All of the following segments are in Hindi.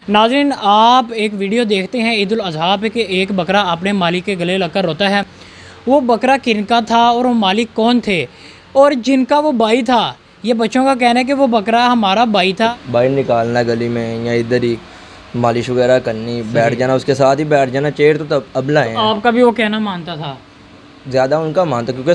नाज़रीन, आप एक वीडियो देखते हैं ईद उल अज़हा पे कि एक बकरा अपने मालिक के गले लगकर रोता है। वो बकरा किनका था और वो मालिक कौन थे और जिनका वो भाई था, ये बच्चों का कहना है कि वो बकरा हमारा भाई था। बाहर निकालना गली में या इधर ही मालिश वगैरह करनी, बैठ जाना, उसके साथ ही बैठ जाना, चेयर तो तब अबला है। आपका भी वो कहना मानता था? ज़्यादा उनका मानता, क्योंकि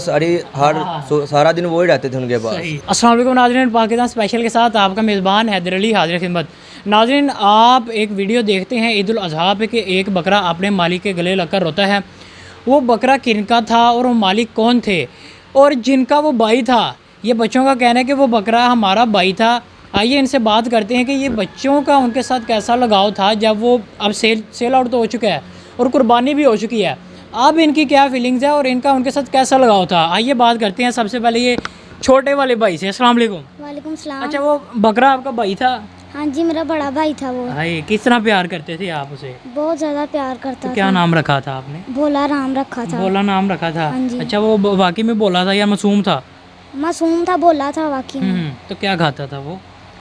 सारा दिन वो ही रहते थे उनके पास। अस्सलाम वालेकुम नाज़रीन, पाकिस्तान स्पेशल के साथ आपका मेज़बान हैदर अली हाजिर खिदमत। नाज़रीन, आप एक वीडियो देखते हैं ईद उल अज़हा पे कि एक बकरा अपने मालिक के गले लगकर रोता है। वो बकरा किनका था और वो मालिक कौन थे और जिनका वो भाई था, ये बच्चों का कहना है कि वो बकरा हमारा भाई था। आइए इनसे बात करते हैं कि ये बच्चों का उनके साथ कैसा लगाव था जब वो अब सेल आउट तो हो चुका है और कुर्बानी भी हो चुकी है। अब इनकी क्या फीलिंग्स है और इनका उनके साथ कैसा लगाव था, आइए बात करते हैं। सबसे पहले ये छोटे वाले भाई से। अस्सलाम वालेकुम। वालेकुम सलाम। अच्छा, वो बकरा आपका भाई था? हाँ जी, मेरा बड़ा भाई था वो। भाई, किस तरह प्यार करते थे आप उसे? बहुत ज़्यादा प्यार करता तो क्या था। नाम रखा था आपने? भोला राम रखा था। भोला नाम रखा था। हाँ जी। अच्छा, वो वाकई में भोला था या मासूम था? मासूम था, भोला था वाकई में। तो क्या खाता था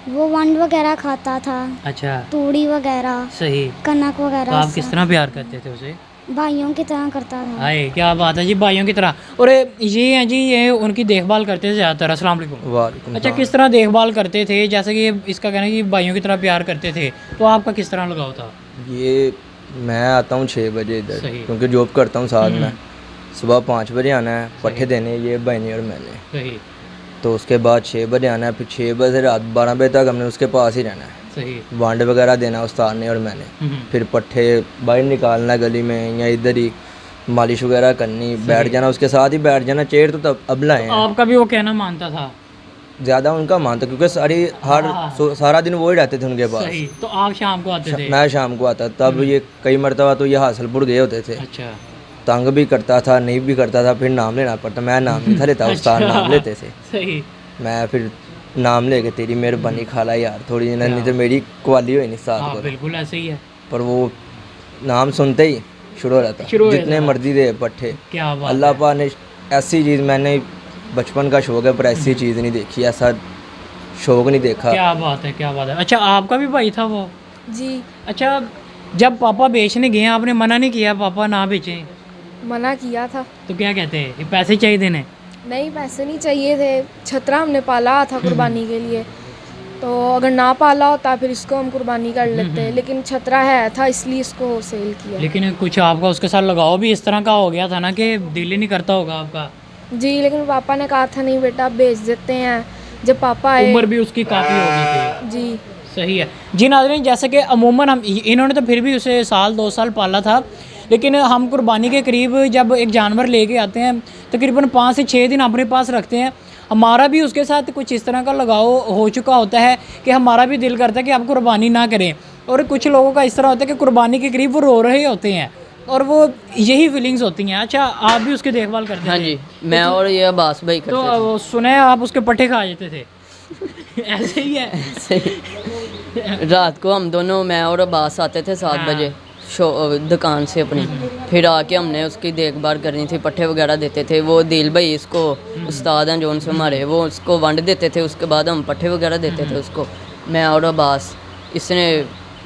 वो वंड वगैरह खाता था, अच्छा, तूड़ी वगैरह, सही। कनक तो वगैरह। आप किस तरह प्यार करते थे उसे? भाइयों की तरह करता था। हाय, क्या बात है जी, भाइयों की तरह। और ये हैं जी, ये उनकी देखभाल करते थे ज़्यादातर। अस्सलाम वालेकुम। वालेकुम अच्छा, सलाम। किस तरह देखभाल करते थे? जैसे कि इसका कहना है कि भाइयों की तरह प्यार करते थे, तो आपका किस तरह लगाव था? ये मैं आता हूँ 6 बजे इधर, सही। क्योंकि जॉब करता हूँ साथ में। सुबह 5 बजे आना है पट्ठे देने, ये बहनी और मैंने। सही तो उसके बाद 6 बजे आना है, फिर 6 बजे से रात 12 बजे तक हमने उसके पास ही रहना है। सही। वांड वगैरह देना उस्ताद ने और मैंने। फिर पट्ठे बाहर निकालना गली में या इधर ही मालिश वगैरह करनी, बैठ जाना, उसके साथ ही बैठ जाना, चेयर तो तब अबला है। आपका भी वो कहना मानता था? ज़्यादा उनका मानता, क्योंकि सारा दिन वो ही रहते थे उनके पास। सही। तो आप शाम को आते थे? मैं शाम को आता, तब ये कई मरतबा तो ये हासिलपुर गए होते थे। अच्छा। तंग भी करता था, नहीं भी करता था, फिर नाम लेना पड़ता। मैं नाम नहीं था लेता, उस्ताद नाम लेते थे। सही। मैं फिर नाम लेके तेरी मेहरबानी खाला यार, थोड़ी नहीं तो मेरी क्वाली हुई नहीं साथ हाँ, को। बिल्कुल ऐसे ही है। पर वो नाम सुनते ही शुरू हो जाता, जितने मर्जी दे पट्ठे। क्या बात अल्लाह पाक ने ऐसी चीज़, मैंने बचपन का शौक है पर ऐसी चीज़ नहीं देखी, ऐसा शौक नहीं देखा। क्या बात है, क्या बात है। अच्छा, आपका भी भाई था वो? जी। अच्छा, जब पापा बेचने गए आपने मना नहीं किया पापा ना बेचें? मना किया था। तो क्या कहते हैं, ये पैसे चाहिए देने? नहीं, पैसे नहीं चाहिए थे। छतरा हमने पाला था कुर्बानी के लिए, तो अगर ना पाला होता फिर इसको हम कुर्बानी कर लेते, लेकिन छतरा है था इसलिए इसको सेल किया। लेकिन कुछ आपका उसके साथ लगाव भी इस तरह का हो गया था ना कि दिल ही नहीं करता होगा आपका? जी, लेकिन पापा ने कहा था नहीं बेटा बेच देते हैं। जब पापा आए, उम्र भी उसकी काफ़ी हो गई थी। जी सही है जी। नाज़रीन, जैसे कि अमूमन हम इन्होंने तो फिर भी उसे साल 2 साल पाला था, लेकिन हम कुर्बानी के करीब जब एक जानवर लेके आते हैं तकरीबन 5 से 6 दिन अपने पास रखते हैं। हमारा भी उसके साथ कुछ इस तरह का लगाव हो चुका होता है कि हमारा भी दिल करता है कि आप कुर्बानी ना करें। और कुछ लोगों का इस तरह होता है कि कुर्बानी के करीब वो रो रहे होते हैं और वो यही फीलिंग्स होती हैं। अच्छा, आप भी उसकी देखभाल करते थे? हाँ जी, मैं और ये अब्बास भाई करते थे। तो सुने आप उसके पट्टे खा जाते थे? ऐसे ही है। रात को हम दोनों, मैं और अब्बास आते थे 7 बजे दुकान से अपनी, फिर आके हमने उसकी देखभाल करनी थी, पट्ठे वगैरह देते थे। वो दिल भाई इसको उस्ताद हैं जो उनसे हमारे, वो उसको वंड देते थे, उसके बाद हम पट्ठे वगैरह देते थे उसको, मैं और अब्बास। इसने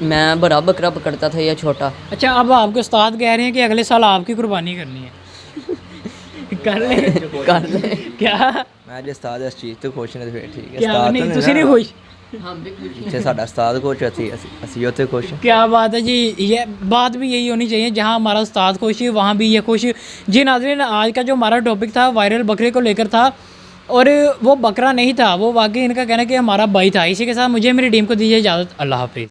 मैं बड़ा बकरा पकड़ता था या छोटा। अच्छा, अब आपके उस्ताद कह रहे हैं कि अगले साल आपकी कुर्बानी करनी है। कर ले क्या? मैं जे उस्ताद इस चीज़ तो खुश नहीं, फिर ठीक है। क्या उस्ताद नहीं, तो तुसी नहीं खुश? जिੱਥੇ ਸਾਡਾ उस्ताद खुश ਅਸੀਂ ਉੱਥੇ खुश। क्या बात है जी, ये बात भी यही होनी चाहिए, जहाँ हमारा उस्ताद खुश है वहाँ भी ये खुश। जी नाज़रीन, आज का जो हमारा टॉपिक था वायरल बकरे को लेकर था और वो बकरा नहीं था, वो वाकई इनका कहना है कि हमारा भाई था। इसी के साथ मुझे मेरी टीम को दीजिए इजाज़त। अल्लाह हाफिज़।